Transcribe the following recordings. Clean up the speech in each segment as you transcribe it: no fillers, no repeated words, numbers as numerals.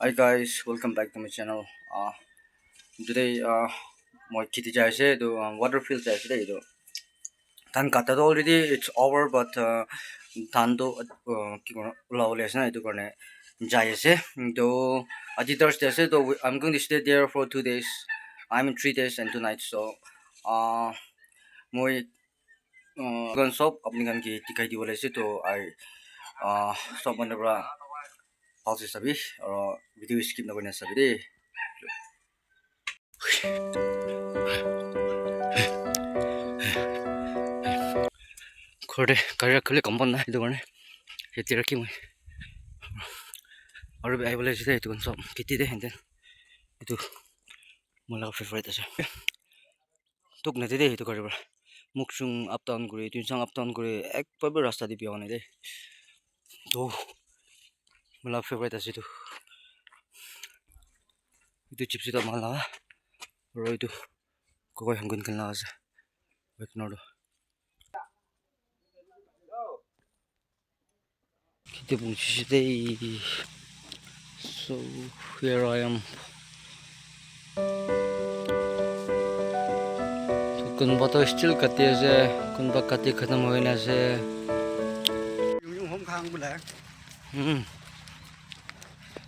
Hi guys, welcome back to my channel. Today my kitty jaise to Waterfield jaise today to than kata to already it's over but than to ki kono ulaule ase na itu karone jaise to aji Thursday ase to I'm going to stay there for 2 days. I'm in 3 days and 2 nights so moi gun shop apni gan ki tikai di bole ase to I stop on the bra pause sabi or video skip na kone sabi de Kore career kule kampon na itu karone heti rakhi moi aru ai bole ase itu gun shop kiti de and then itu mola favorite ase tuk na de itu kare bra muksung up down kore tunsang up down kore ek pabe rasta di pione de to mola favorite ase itu chipsi to mala ro itu koi hangun kan la ase wait no do kiti bunchi de so here I am kun ba to still kati ase kun ba kati khatam hoina ase yung hom khang bula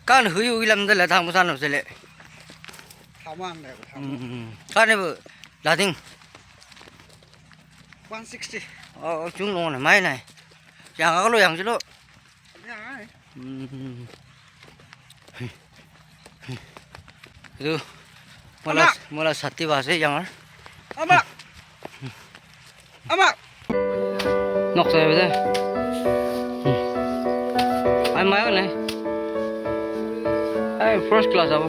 kan hui hui lam da la thang musan no sele thaman le kan ne la ding 160 chung lo na mai này yang ga lo yang chi lo ya itu mola sati ba se yang ama ama nok sai ba de ai mai này ai first class abo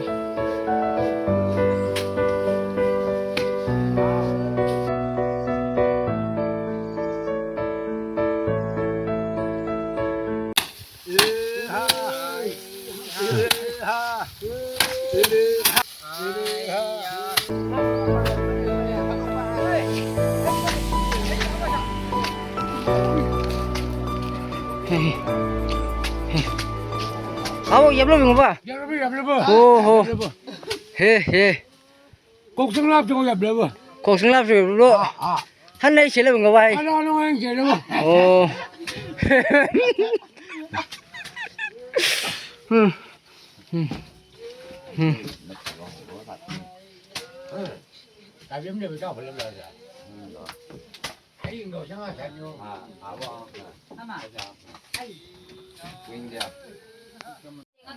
Áo dẹp luôn không ba? dẹp luôn Ô he he. cục xương lạp cho dẹp luôn Cuộc sống làm rồi luôn. Hắn này sẽ làm cái vậy. nó anh chơi luôn Ồ. tại vì mình phải phải làm rồi thấy người sáng xem vô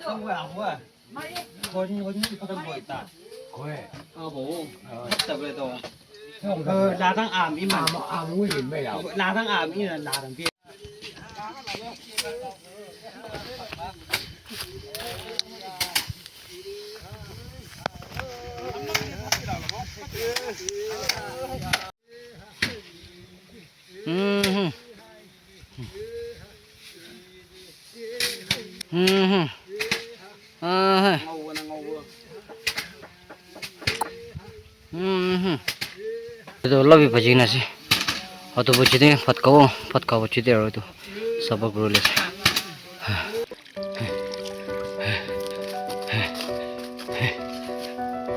không phải học à con con bồi ta Bố. Tập về tổ. là thằng ảm im mà ảm nguy hiểm bây giờ là thằng ảm im là thằng kia Itu lebih baju nasi. Atau baju ni pat kau baju dia itu. Sabab rules.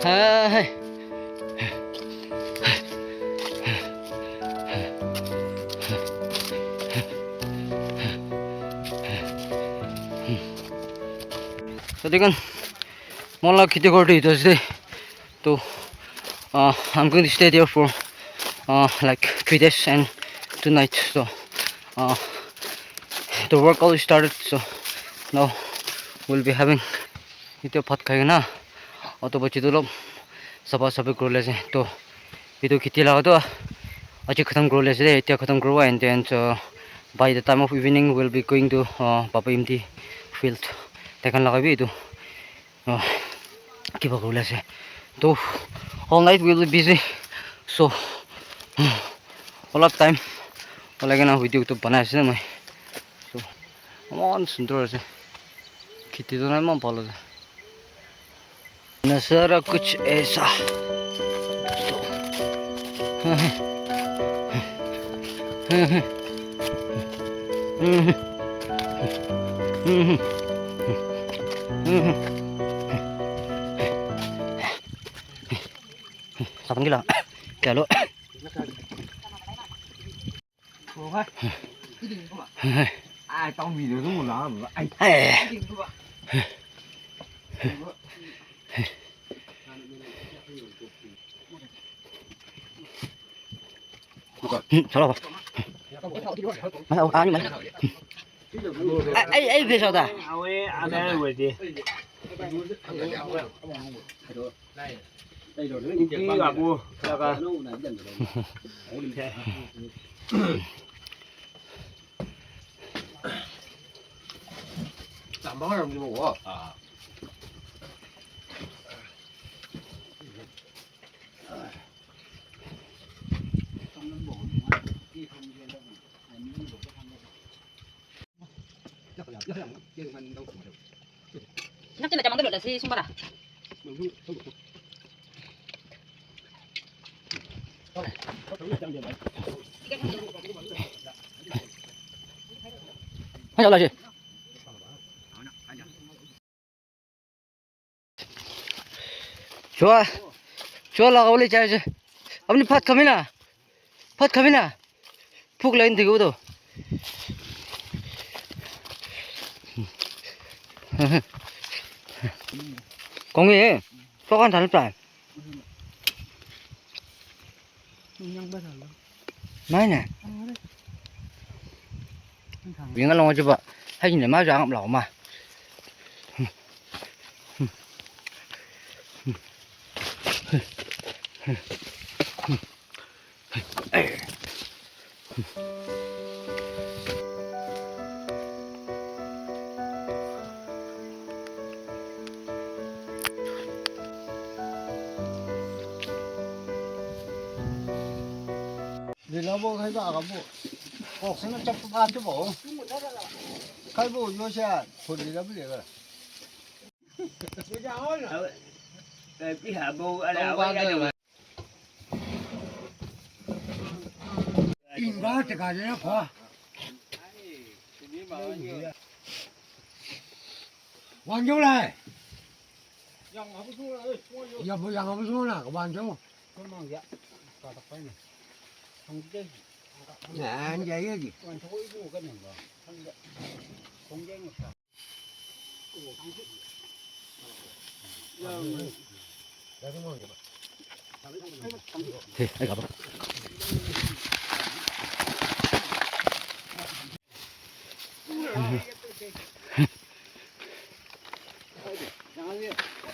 Hai. Tadi kan malah kita kordi itu sih. Tu I'm going to stay there for like 3 days and 2 nights. So the work already started. So now we'll be having itu pat kaya na. Auto bachi tu lob sabi grow lese. To itu kiti laga tu aja khatam grow lese. Itu khatam grow and then by the time of evening we'll be going to Papa Imti field. Tekan laga bi itu kiba grow lese. So all night we'll be busy. So all of time wala na video to banai se mai. So amon sundar se खेती तो नहीं मन पालो नजारा कुछ ऐसा 4번 길라 야로 ai tao vì được một lá mà anh 잘라 봐. 아니 말. ai về sao ta? anh em về đi đi gặp mua là ba làm món làm gì mà nhắc trên là cho món cái lượt là xi xung quanh à hay là gì? 좋아 좋아 올리 자야지 아버님 팟 가미나 푹 라인 되게 오도 공이 쏘간 다녔다 mấy nè miếng ăn lo cho vợ hay nhìn má ra ngậm lẩu mà vì nó vô thấy vợ có bộ cuộc sống nó chấp ba chứ bộ khai bộ vô xe thôi đi nó biết được rồi cái hạ bộ ở đâu in ba cái cái nó khó hoàn chỗ này giờ bây giờ không xuống nào các bạn chú nè anh vậy cái gì thì ai gặp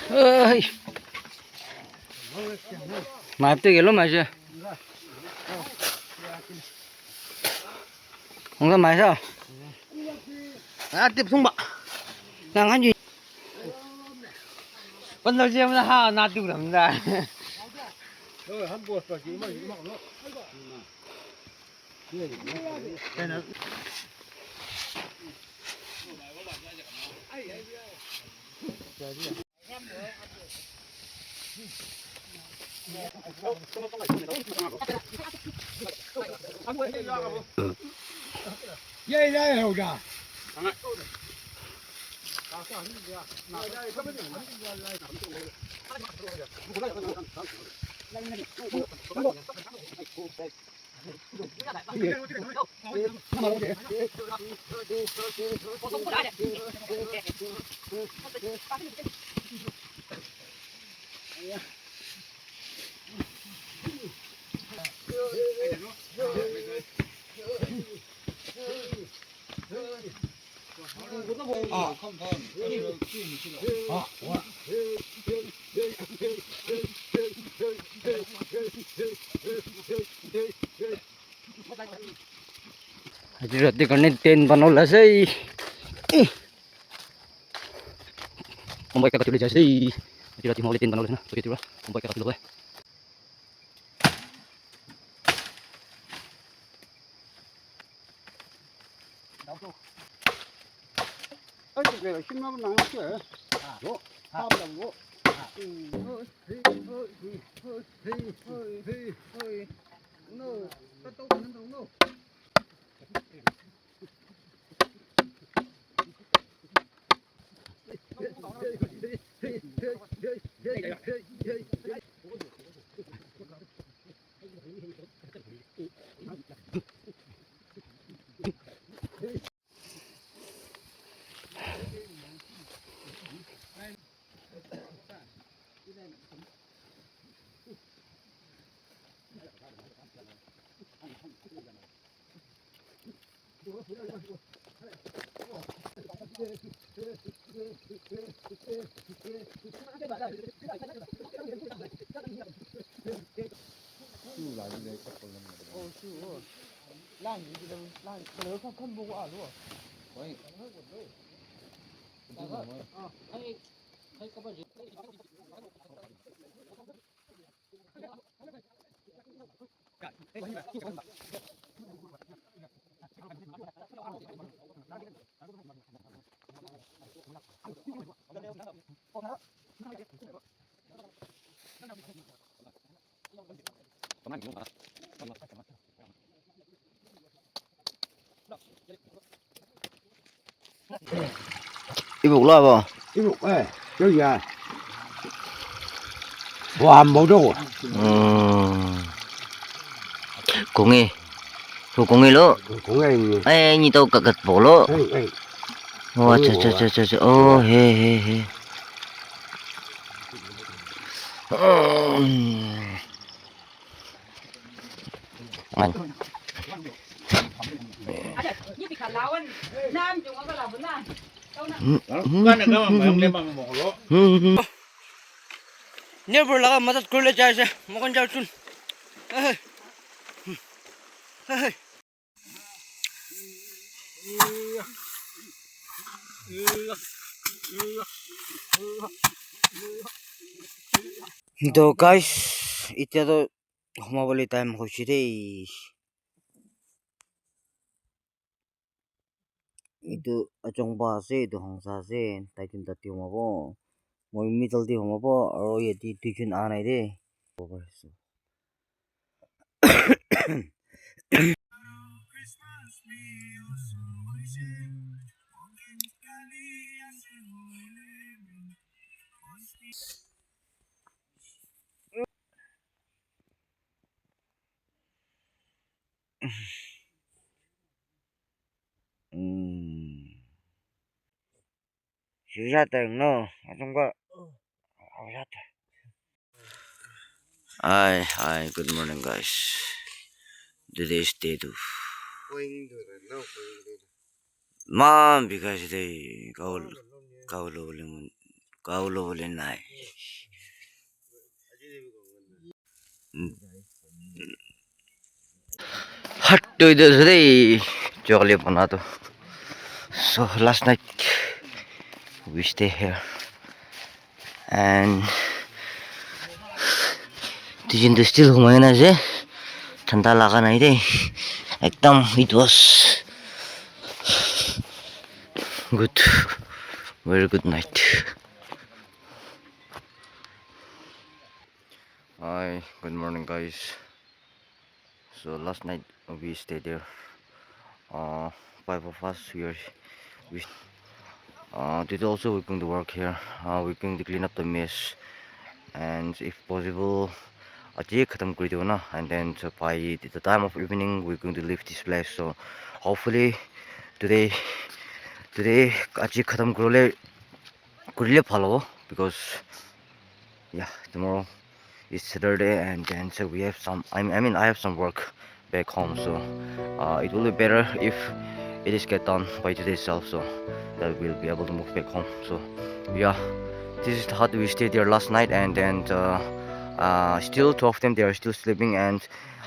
ơi mà tôi cái lúc mà chưa không có máy sao tiếp xuống bạ đang ăn gì vẫn nói xem là ha na tiêu làm ra rồi hắn buộc phải chỉ mà mọc nữa đây là dây đây hầu trà Jadi kan ten panola say. Ombai kakak tulis say. Jadi mau ten panola na. Begitu lah. Ombai kakak tulis. 내가 힘나면 나갈게. 너 하라고. 너 또 가는 너. Ibu lo ba? Ibu chơi gì à? Hoàn bộ đâu à? Kongi. Kongi lo. Cũng nghe gì? Ni tau kakat po lo. Ê, Oh, cha. Oh, he. Man. Ada, ni pikan lawan. Nam cuma apa lawan nam. Tahu nak? Kan cái mà mày không đem bằng một lỗ. Never laga matat kurle chaise. Mokon chau chun. So guys, itu tuh mau beli time hoshi deh. Itu acung bahasa itu hangsa sih, tajun tadi mau apa? Mau middle di mau apa? Oh ya di tujuan aneh deh. Susah no, acung gak. Hi, good morning guys. Today's day 2. Mom, because they kaulo boleh naik. Hot to the today, chocolate panato. So last night we stay here and tujuan tu still humayan aja. Tanda laga naik deh. Ekdam it was good, very good night. Hi, good morning guys. So last night we stayed there. 5 of us here. Today also we're going to work here. We're going to clean up the mess, and if possible, and then so by the time of evening we're going to leave this place. So hopefully today aji khatam kurle phalo, because yeah, tomorrow is Saturday, and then so we have some. I mean I have some work back home, so it will be better if it is get done by today itself, so that we'll be able to move back home. So yeah, this is how we stayed there last night, and then still 2 of them, they are still sleeping, and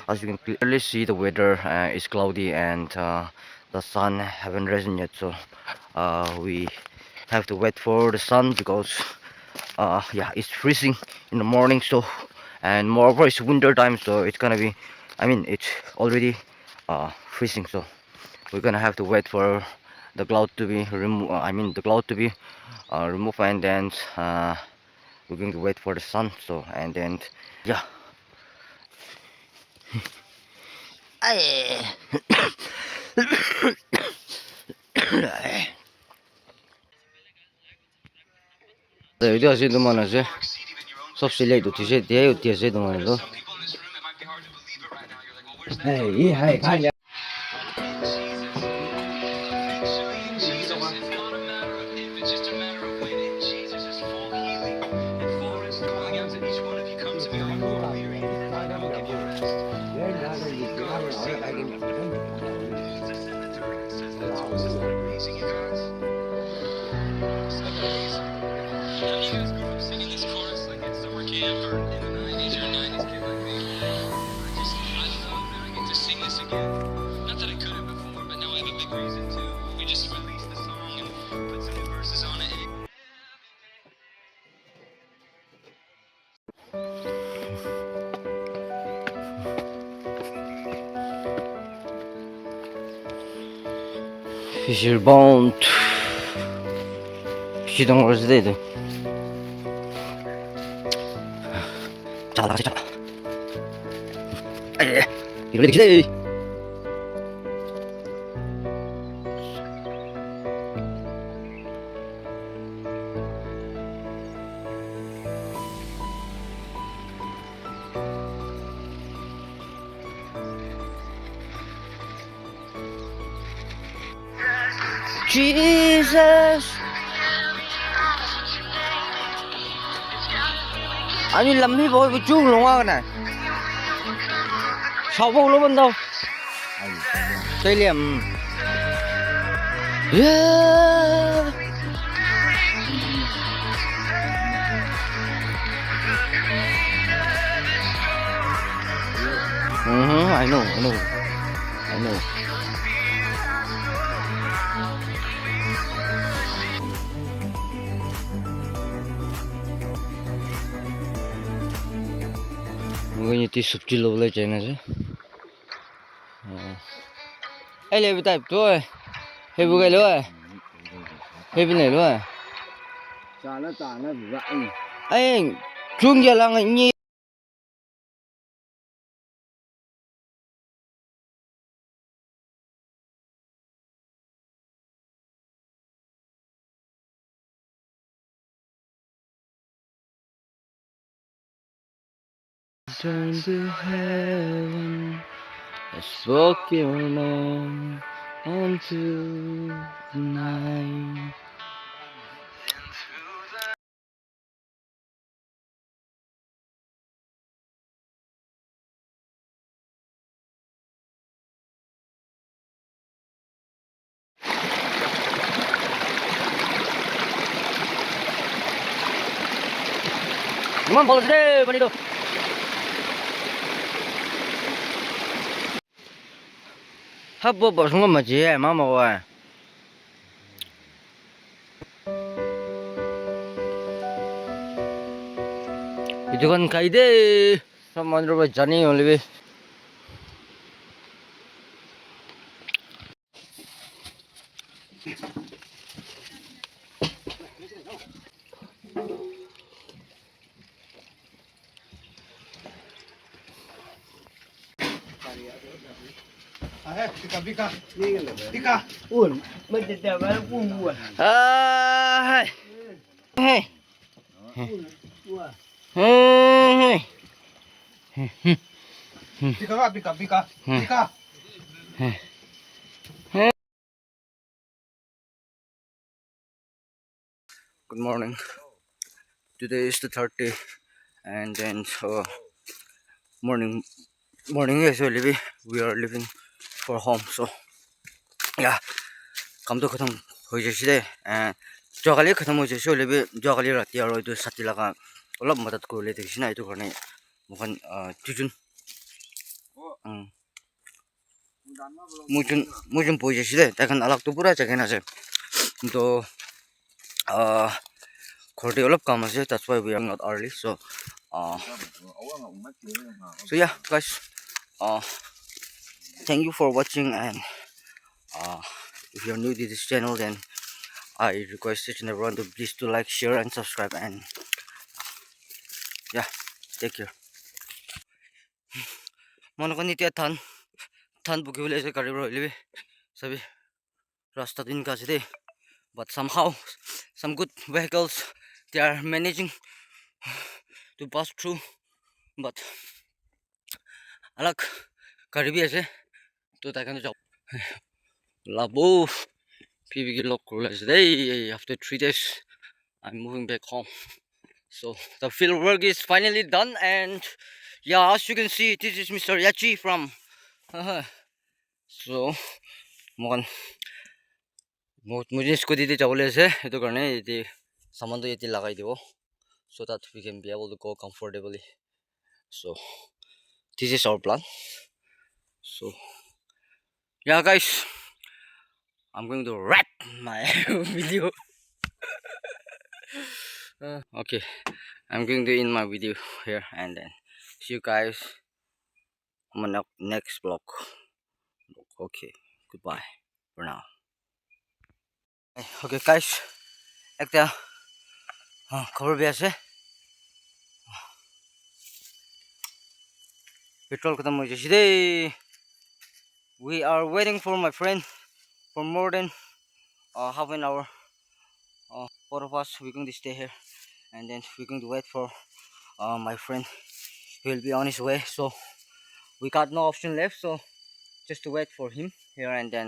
as you can clearly see the weather is cloudy, and the sun haven't risen yet, so we have to wait for the sun, because yeah, it's freezing in the morning. So and moreover it's winter time, so it's gonna be, I mean it's already freezing, so we're gonna have to wait for the cloud to be removed. I mean the cloud to be removed, and then we're going to wait for the sun. So and then yeah. Itu sih itu mana sih? Sob sih itu sih dia itu sih itu mana itu? Hey, hai. Fisher bound. 시동 걸었을 때도. 잡아. 아예. 이럴 때 기대. Jesus. 아니 làm gì vội với chú luôn á này. Sao vô luôn đâu. Đây liệm. Yeah. I know. Mọi người tí sụp chỉ lâu lại chạy này chứ. Ai lấy bị tập thôi. Hay bữa cái rồi. Hay bên này rồi. Chả nó vậy. Anh chung giờ là ngay turn to heaven, I spoke your name unto the night. Come on, follow today, Bonito. Hấp bò xuống mà chị em mà rồi. Itu kan kaide sama ndro jani only. Bika. Ủa, bây giờ tao phải buồn. Ah. Hey. Bika. Good morning. Today is the 30th and then morning is leaving. We are leaving for home. So yeah, काम तो खत्म हो जाए and जगह खत्म हो जाए लेबे जगह रात यार इधर साथी लगा अलग मदद कर लेते किसी ना इधर करने मुखन चुचुन मुझे पोजे सीधे तकन अलग तो पूरा जगह ना से तो खोटे अलग काम है that's why we are not early so yeah guys thank you for watching and if you're new to this channel then I request each and everyone to please to like share and subscribe and yeah take care मन को नित्य थान bouquet बोले ऐसे करीब रोले भी सभी रास्ता दिन का सीधे but somehow some good vehicles they are managing to pass through but अलग करीब ऐसे तो ताकि तो जाओ लाबो PB के लोग कोले today after 3 days I'm moving back home so the field work is finally done and yeah as you can see this is Mr. Yachi from so mohon मुझे स्कूटी दे जाबले আছে এটো কাৰণে এটি সামানটো এটি লাগাই দিব so that we can be able to go comfortably. So this is our plan. So yeah guys, I'm going to wrap my video. Okay, I'm going to end my video here and then see you guys on my next vlog. Okay, goodbye for now. Okay guys, একটা খবর भी আছে petrol खत्म हो जाए दे. We are waiting for my friend for more than half an hour. Both of us we're going to stay here and then we're going to wait for my friend. He will be on his way, so we got no option left, so just to wait for him here and then